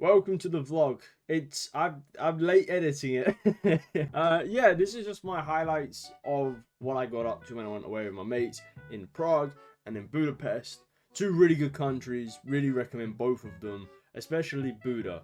Welcome to the vlog. I'm late editing it. Yeah, this is just my highlights of what I got up to when I went away with my mates in Prague and in Budapest. Two really good countries. Really recommend both of them, especially Buda,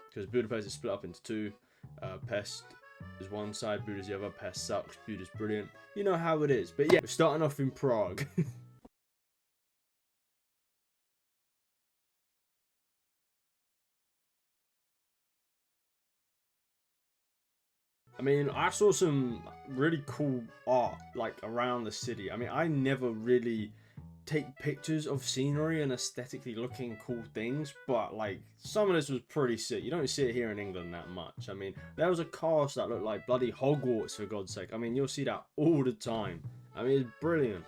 because Budapest is split up into two. Pest is one side, Buda's the other. Pest sucks, Buda's brilliant. You know how it is. But yeah, we're starting off in Prague. I mean, I saw some really cool art, like, around the city. I mean, I never really take pictures of scenery and aesthetically looking cool things, but, like, some of this was pretty sick. You don't see it here in England that much. I mean, there was a castle that looked like bloody Hogwarts, for God's sake. I mean, you'll see that all the time. I mean, it's brilliant.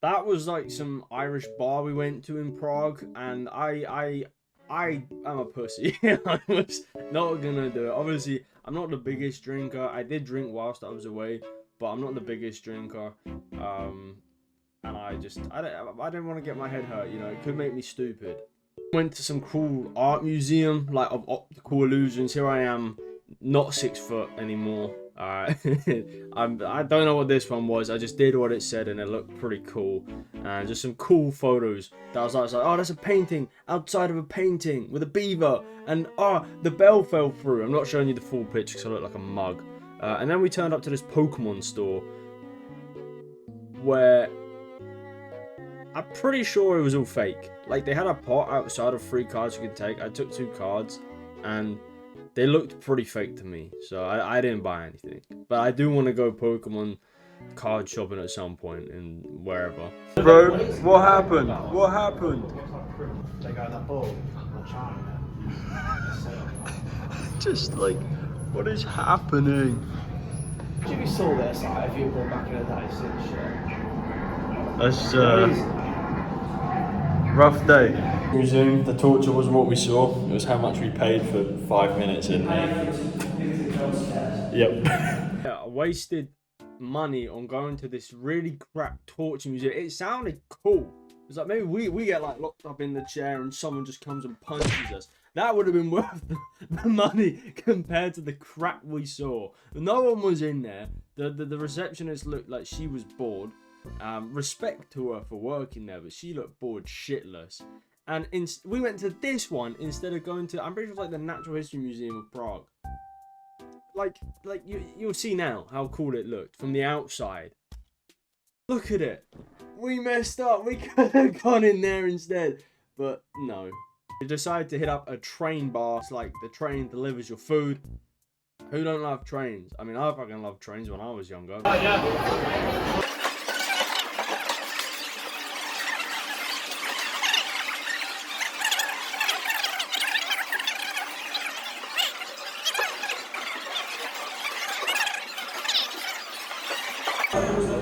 That was like some Irish bar we went to in Prague, and I am a pussy. I was not gonna do it. Obviously, I'm not the biggest drinker. I did drink whilst I was away, but I'm not the biggest drinker. And I didn't want to get my head hurt. You know, it could make me stupid. Went to some cool art museum, like of optical illusions. Here I am, not 6 foot anymore. I don't know what this one was. I just did what it said and it looked pretty cool. And just some cool photos that I was like, oh, that's a painting outside of a painting with a beaver. And oh, the bell fell through. I'm not showing you the full picture because I look like a mug. And then we turned up to this Pokemon store where I'm pretty sure it was all fake. Like, they had a pot outside of 3 cards you could take. I took 2 cards and they looked pretty fake to me, so I didn't buy anything. But I do want to go Pokemon card shopping at some point in wherever. Bro, what happened? What happened? Just like, what is happening? Should we saw this like, if you were back in the day, shit. That's rough day. Resume. The torture wasn't what we saw. It was how much we paid for 5 minutes in there. Yep. Yeah, I wasted money on going to this really crap torture museum. It sounded cool. It was like maybe we get like locked up in the chair and someone just comes and punches us. That would have been worth the money compared to the crap we saw. No one was in there. The receptionist looked like she was bored. Respect to her for working there, but she looked bored shitless. And we went to this one instead of going to, I'm pretty sure it's like the Natural History Museum of Prague. Like you'll see now how cool it looked from the outside. Look at it. We messed up. We could have gone in there instead, but no. We decided to hit up a train bar. It's like the train delivers your food. Who don't love trains? I mean, I fucking loved trains when I was younger. Yeah.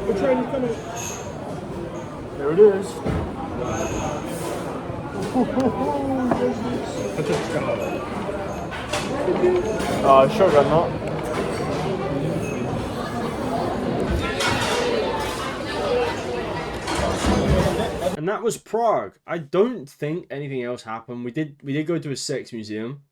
The train is coming. There it is. Shotgun not. And that was Prague. I don't think anything else happened. We did go to a sex museum.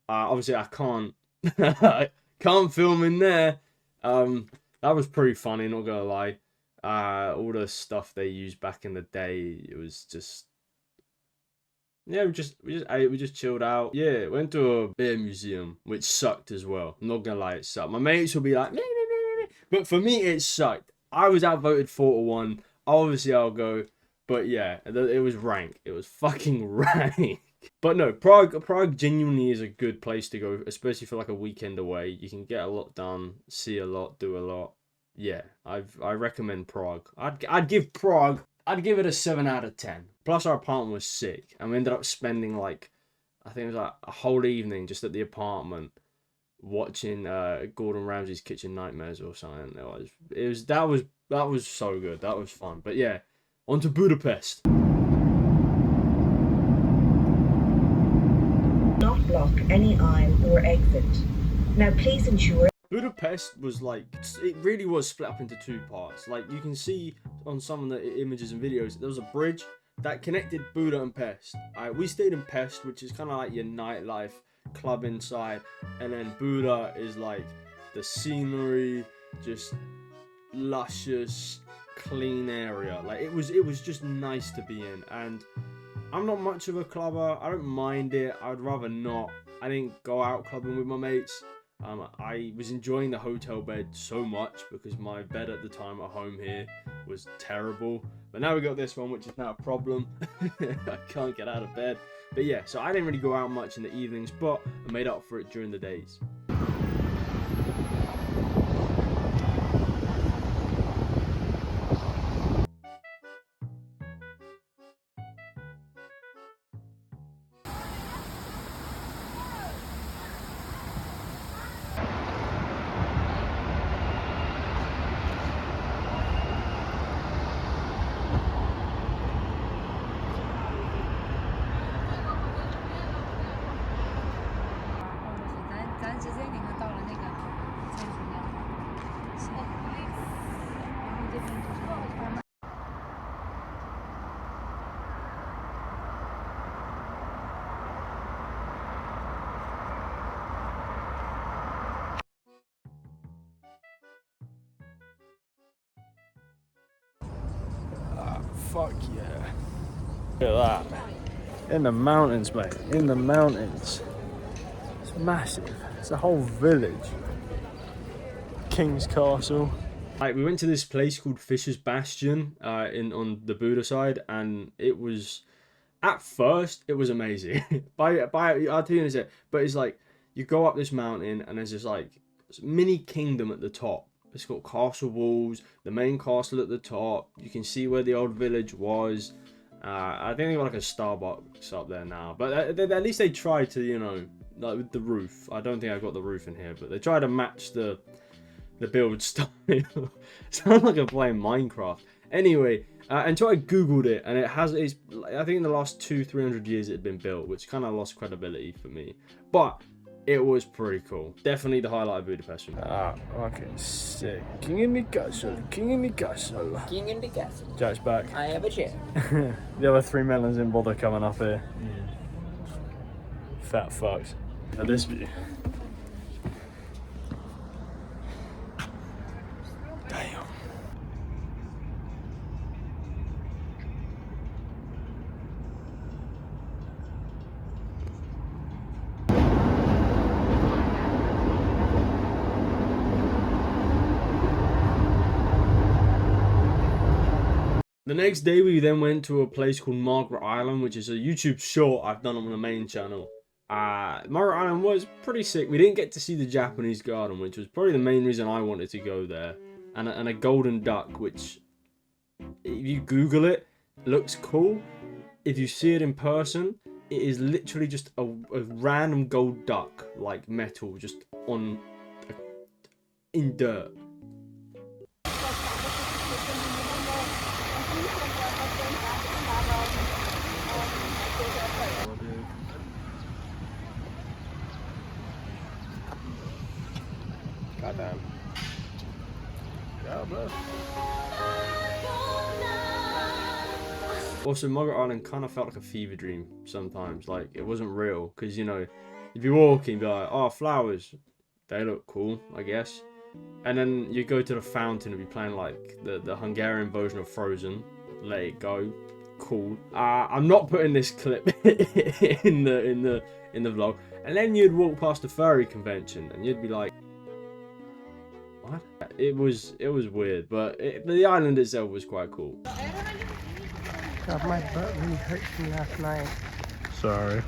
Obviously I can't I can't film in there. That was pretty funny, not gonna lie. All the stuff they used back in the day, it was just, yeah, we just ate, we just chilled out. Yeah, went to a beer museum, which sucked as well. I'm not gonna lie, it sucked. My mates will be like, meh, meh, meh, meh. But for me, it sucked. I was outvoted 4-1. obviously I'll go. But yeah, it was rank. It was fucking rank. But no, Prague genuinely is a good place to go, especially for like a weekend away. You can get a lot done, see a lot, do a lot. Yeah, I recommend Prague. I'd give it a 7 out of 10. Plus our apartment was sick, and we ended up spending like, I think it was like a whole evening just at the apartment watching Gordon Ramsay's Kitchen Nightmares or something. That was so good. That was fun. But yeah, on to Budapest. Not block any aisle or exit. Now please ensure. Budapest was like, it really was split up into two parts. Like you can see on some of the images and videos, there was a bridge that connected Buda and Pest. We stayed in Pest, which is kind of like your nightlife club inside, and then Buda is like the scenery, just luscious, clean area. Like it was just nice to be in. And I'm not much of a clubber. I don't mind it. I'd rather not. I didn't go out clubbing with my mates. I was enjoying the hotel bed so much because my bed at the time at home here was terrible. But now we got this one, which is now a problem. I can't get out of bed. But yeah, so I didn't really go out much in the evenings, but I made up for it during the days. Fuck yeah. Look at that. In the mountains, mate. In the mountains. It's massive. It's a whole village. King's Castle. Like, we went to this place called Fisher's Bastion on the Buda side, and it was, at first, it was amazing. I'll tell you in a sec, but it's like, you go up this mountain, and there's this like mini kingdom at the top. It's got castle walls, the main castle at the top. You can see where the old village was. I think they got like a Starbucks up there now. But at least they tried to, you know, like with the roof. I don't think I got the roof in here, but they tried to match the build style. Sounds like I'm playing Minecraft. Anyway, until I googled it, and it's I think in the last 200-300 years it had been built, which kind of lost credibility for me. But it was pretty cool. Definitely the highlight of Budapest for me. Fucking sick. King in the castle. King in the castle. King in the castle. Jack's back. I have a chair. The other 3 melons didn't bother coming up here. Fat fucks. Now this view. Damn. The next day we then went to a place called Margaret Island, which is a YouTube short I've done on the main channel. Margaret Island was pretty sick. We didn't get to see the Japanese garden, which was probably the main reason I wanted to go there. And a golden duck, which, if you Google it, looks cool. If you see it in person, it is literally just a random gold duck, like metal, just in dirt. Goddamn. God bless. Also, Margaret Island kind of felt like a fever dream sometimes. Like, it wasn't real. Because, you know, if you're walking, be like, oh, flowers. They look cool, I guess. And then you go to the fountain and be playing, like, the Hungarian version of Frozen. Let it go. Cool. I'm not putting this clip in the vlog. And then you'd walk past the furry convention and you'd be like, what? It was weird, but the island itself was quite cool. God, my butt really hurt me last night. Sorry.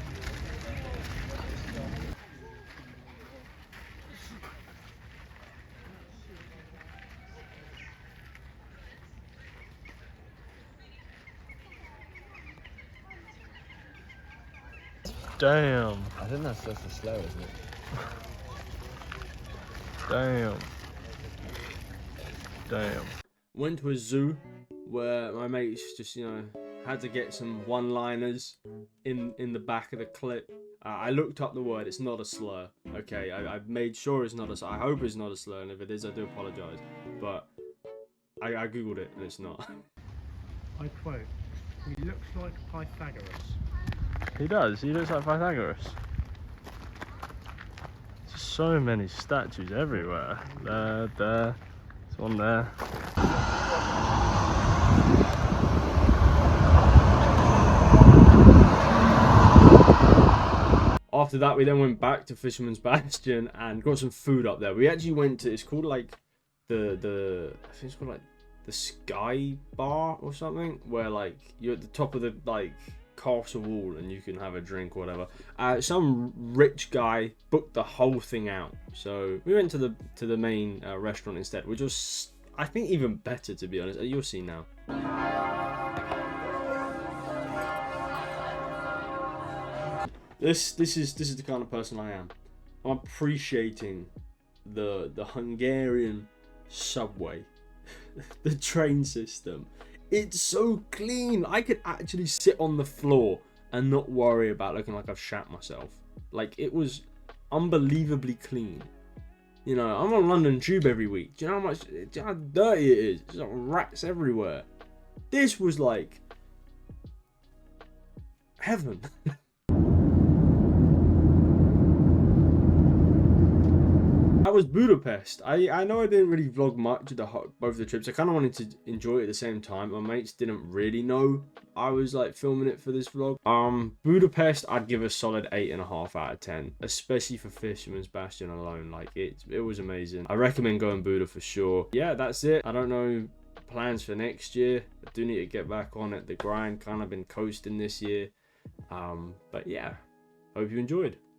Damn. I think that's just the slow, isn't it? Damn. Damn. Went to a zoo where my mates just, had to get some one-liners in the back of the clip. I looked up the word. It's not a slur. Okay, I made sure it's not a slur. I hope it's not a slur, and if it is, I do apologize. But I googled it, and it's not. I quote, he looks like Pythagoras. He does. He looks like Pythagoras. There's so many statues everywhere. There. There's one there. After that, we then went back to Fisherman's Bastion and got some food up there. We actually went to, it's called like I think it's called like the Sky Bar or something, where like you're at the top of the like castle wall and you can have a drink or whatever. Some rich guy booked the whole thing out, so we went to the main restaurant instead, which was, I think, even better, to be honest. You'll see now. This is the kind of person I am. I'm appreciating the Hungarian subway, the train system. It's so clean. I could actually sit on the floor and not worry about looking like I've shat myself. Like, it was unbelievably clean. I'm on London Tube every week. Do you know how dirty it is? There's like rats everywhere. This was like heaven. That was Budapest. I know I didn't really vlog much of both the trips. I kind of wanted to enjoy it at the same time. My mates didn't really know I was like filming it for this vlog. Budapest, I'd give a solid 8.5 out of 10, especially for Fisherman's Bastion alone. Like it was amazing. I recommend going Buda for sure. Yeah, that's it. I don't know plans for next year. I do need to get back on it. The grind, kind of been coasting this year. But yeah, hope you enjoyed.